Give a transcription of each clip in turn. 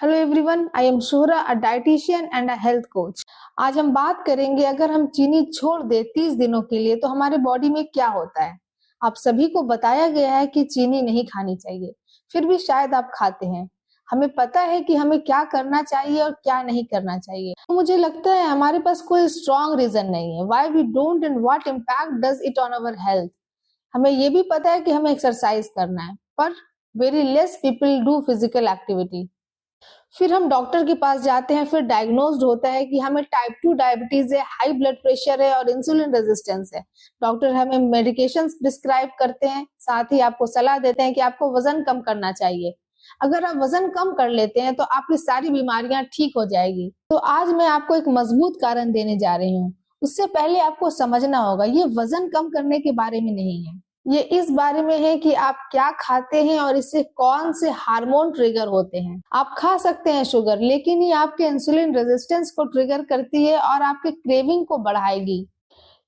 Hello everyone, I am Shura, a dietitian and a health coach. आज हम बात करेंगे अगर हम चीनी छोड़ दे 30 दिनों के लिए तो हमारे बॉडी में क्या होता है। आप सभी को बताया गया है कि चीनी नहीं खानी चाहिए, फिर भी शायद आप खाते हैं। हमें पता है कि हमें क्या करना चाहिए और क्या नहीं करना चाहिए। तो मुझे लगता है हमारे पास कोई स्ट्रॉन्ग रीजन नहीं है why we don't and what impact does it on our health. हमें ये भी पता है कि हमें एक्सरसाइज करना है, पर very less people do physical activity. फिर हम डॉक्टर के पास जाते हैं, फिर डायग्नोज्ड होता है कि हमें टाइप 2 डायबिटीज है, हाई ब्लड प्रेशर है और इंसुलिन रेजिस्टेंस है। डॉक्टर हमें मेडिकेशंस प्रिस्क्राइब करते हैं, साथ ही आपको सलाह देते हैं कि आपको वजन कम करना चाहिए। अगर आप वजन कम कर लेते हैं तो आपकी सारी बीमारियां ठीक हो जाएगी। तो आज मैं आपको एक मजबूत कारण देने जा रही हूँ। उससे पहले आपको समझना होगा ये वजन कम करने के बारे में नहीं है, ये इस बारे में है कि आप क्या खाते हैं और इससे कौन से हार्मोन ट्रिगर होते हैं। आप खा सकते हैं शुगर, लेकिन ये आपके इंसुलिन रेजिस्टेंस को ट्रिगर करती है और आपके क्रेविंग को बढ़ाएगी,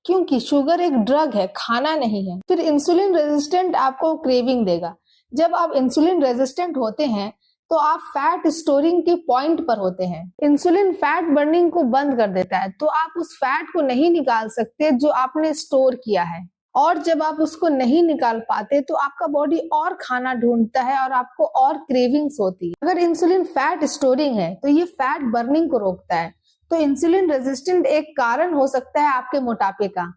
क्योंकि शुगर एक ड्रग है, खाना नहीं है। फिर इंसुलिन रेजिस्टेंट आपको क्रेविंग देगा। जब आप इंसुलिन रेजिस्टेंट होते हैं तो आप फैट स्टोरिंग के पॉइंट पर होते हैं। इंसुलिन फैट बर्निंग को बंद कर देता है, तो आप उस फैट को नहीं निकाल सकते जो आपने स्टोर किया है। और जब आप उसको नहीं निकाल पाते तो आपका बॉडी और खाना ढूंढता है और आपको और क्रेविंग्स होती है। अगर इंसुलिन फैट स्टोरिंग है तो ये फैट बर्निंग को रोकता है। तो इंसुलिन रेजिस्टेंट एक कारण हो सकता है आपके मोटापे का।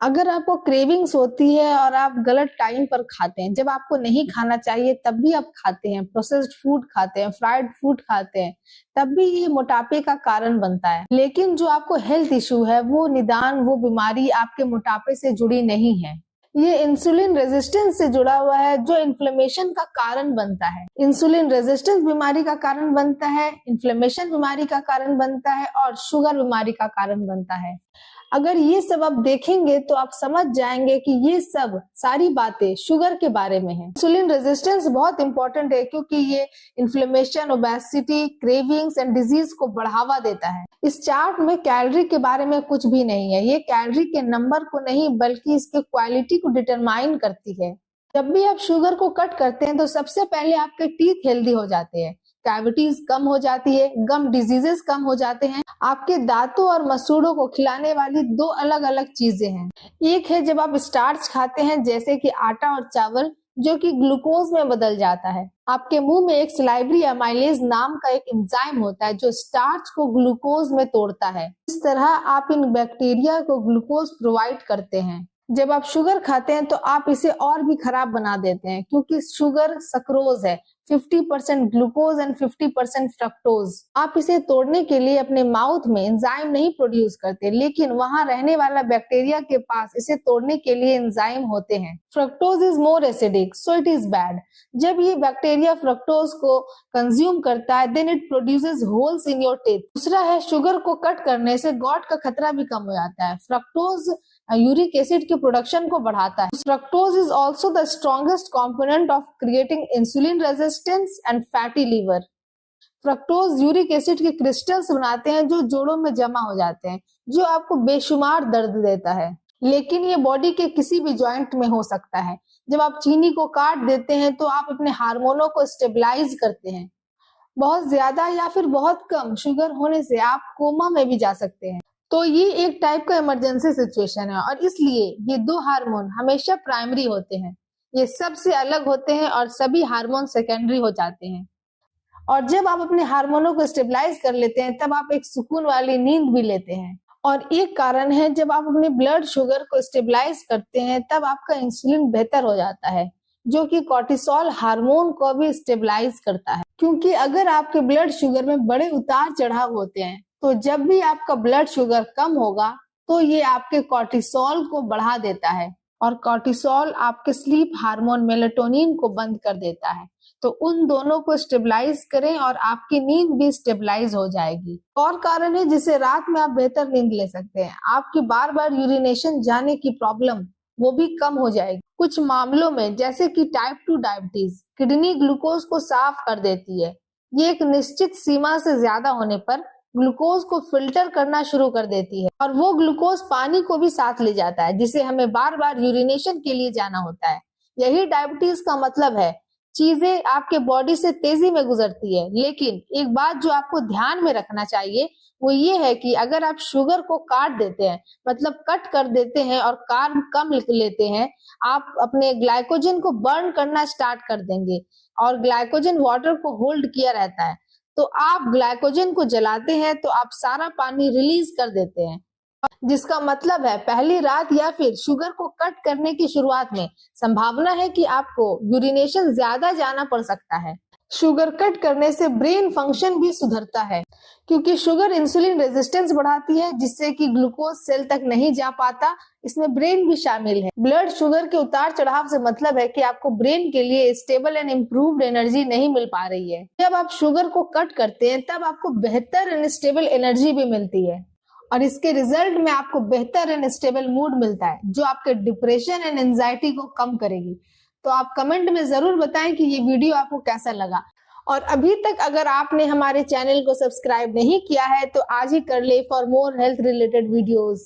अगर आपको क्रेविंग्स होती है और आप गलत टाइम पर खाते हैं, जब आपको नहीं खाना चाहिए तब भी आप खाते हैं, प्रोसेस्ड फूड खाते हैं, फ्राइड फूड खाते हैं, तब भी ये मोटापे का कारण बनता है। लेकिन जो आपको हेल्थ इश्यू है, वो निदान, वो बीमारी आपके मोटापे से जुड़ी नहीं है। ये इंसुलिन रेजिस्टेंस से जुड़ा हुआ है, जो इन्फ्लेमेशन का कारण बनता है। इंसुलिन रेजिस्टेंस बीमारी का कारण बनता है, इन्फ्लेमेशन बीमारी का कारण बनता है और शुगर बीमारी का कारण बनता है। अगर ये सब आप देखेंगे तो आप समझ जाएंगे कि ये सब सारी बातें शुगर के बारे में है। इंसुलिन रेजिस्टेंस बहुत इंपॉर्टेंट है क्योंकि ये inflammation, obesity, cravings and disease को बढ़ावा देता है। इस चार्ट में कैलोरी के बारे में कुछ भी नहीं है। ये कैलोरी के नंबर को नहीं बल्कि इसके क्वालिटी को डिटरमाइन करती है। जब भी आप शुगर को कट करते हैं तो सबसे पहले आपके टीथ हेल्दी हो जाते हैं, कैविटीज कम हो जाती है, गम डिजीजेस कम हो जाते हैं। आपके दांतों और मसूड़ों को खिलाने वाली दो अलग अलग चीजें हैं। एक है जब आप स्टार्च खाते हैं, जैसे कि आटा और चावल, जो कि ग्लूकोज में बदल जाता है। आपके मुंह में एक सलाइवरी अमाइलेज नाम का एक एंजाइम होता है जो स्टार्च को ग्लूकोज में तोड़ता है। इस तरह आप इन बैक्टीरिया को ग्लूकोज प्रोवाइड करते हैं। जब आप शुगर खाते हैं तो आप इसे और भी खराब बना देते हैं, क्योंकि शुगर सक्रोज है, 50% ग्लूकोज एंड 50% फ्रक्टोज। आप इसे तोड़ने के लिए अपने माउथ में एंजाइम नहीं प्रोड्यूस करते, लेकिन वहां रहने वाला बैक्टीरिया के पास इसे तोड़ने के लिए एंजाइम होते हैं। Fructose is more acidic, so it is bad. जब ये बैक्टीरिया फ्रक्टोज को कंज्यूम करता है, then it produces holes in your teeth. दूसरा है, शुगर को कट करने से गॉट का खतरा भी कम हो जाता है। फ्रक्टोज यूरिक एसिड के प्रोडक्शन को बढ़ाता है। Fructose is also the strongest component of creating insulin resistance and fatty liver. Fructose uric acid के क्रिस्टल्स बनाते हैं जो जोड़ों में जमा हो जाते हैं, जो आपको बेशुमार दर्द देता है। लेकिन ये बॉडी के किसी भी जॉइंट में हो सकता है। जब आप चीनी को काट देते हैं तो आप अपने हार्मोनों को स्टेबलाइज करते हैं। बहुत ज्यादा या फिर बहुत कम शुगर होने से आप कोमा में भी जा सकते हैं। तो ये एक टाइप का इमरजेंसी सिचुएशन है और इसलिए ये दो हार्मोन हमेशा प्राइमरी होते हैं। ये सबसे अलग होते हैं और सभी हार्मोन सेकेंडरी हो जाते हैं। और जब आप अपने हार्मोनों को स्टेबलाइज कर लेते हैं तब आप एक सुकून वाली नींद भी लेते हैं। और एक कारण है, जब आप अपने ब्लड शुगर को स्टेबलाइज करते हैं तब आपका इंसुलिन बेहतर हो जाता है, जो कि कॉर्टिसोल हार्मोन को भी स्टेबलाइज करता है। क्योंकि अगर आपके ब्लड शुगर में बड़े उतार चढ़ाव होते हैं तो जब भी आपका ब्लड शुगर कम होगा तो ये आपके कॉर्टिसोल को बढ़ा देता है और कॉर्टिसोल आपके स्लीप हार्मोन मेलेटोनिन को बंद कर देता है। तो उन दोनों को स्टेबलाइज करें और आपकी नींद भी स्टेबलाइज हो जाएगी। और कारण है जिससे रात में आप बेहतर नींद ले सकते हैं। आपकी बार बार यूरिनेशन जाने की प्रॉब्लम वो भी कम हो जाएगी। कुछ मामलों में, जैसे कि टाइप 2 डायबिटीज, किडनी ग्लूकोज को साफ कर देती है। ये एक निश्चित सीमा से ज्यादा होने पर ग्लूकोज को फिल्टर करना शुरू कर देती है और वो ग्लूकोज पानी को भी साथ ले जाता है, जिसे हमें बार बार यूरिनेशन के लिए जाना होता है। यही डायबिटीज का मतलब है। चीजें आपके बॉडी से तेजी में गुजरती है। लेकिन एक बात जो आपको ध्यान में रखना चाहिए वो ये है कि अगर आप शुगर को काट देते हैं, मतलब कट कर देते हैं और कार्ब कम लेते हैं, आप अपने ग्लाइकोजन को बर्न करना स्टार्ट कर देंगे और ग्लाइकोजन वाटर को होल्ड किया रहता है। तो आप ग्लाइकोजन को जलाते हैं तो आप सारा पानी रिलीज कर देते हैं, जिसका मतलब है पहली रात या फिर शुगर को कट करने की शुरुआत में संभावना है कि आपको यूरिनेशन ज्यादा जाना पड़ सकता है। शुगर कट करने से ब्रेन फंक्शन भी सुधरता है, क्योंकि शुगर इंसुलिन रेजिस्टेंस बढ़ाती है, जिससे कि ग्लूकोज सेल तक नहीं जा पाता। इसमें ब्रेन भी शामिल है। ब्लड शुगर के उतार चढ़ाव से मतलब है कि आपको ब्रेन के लिए स्टेबल एंड इम्प्रूव्ड एनर्जी नहीं मिल पा रही है। जब आप शुगर को कट करते हैं तब आपको बेहतर एंड स्टेबल एनर्जी भी मिलती है और इसके रिजल्ट में आपको बेहतर एंड स्टेबल मूड मिलता है, जो आपके डिप्रेशन एंड एंजाइटी को कम करेगी। तो आप कमेंट में जरूर बताएं कि ये वीडियो आपको कैसा लगा। और अभी तक अगर आपने हमारे चैनल को सब्सक्राइब नहीं किया है तो आज ही कर ले for more health related videos.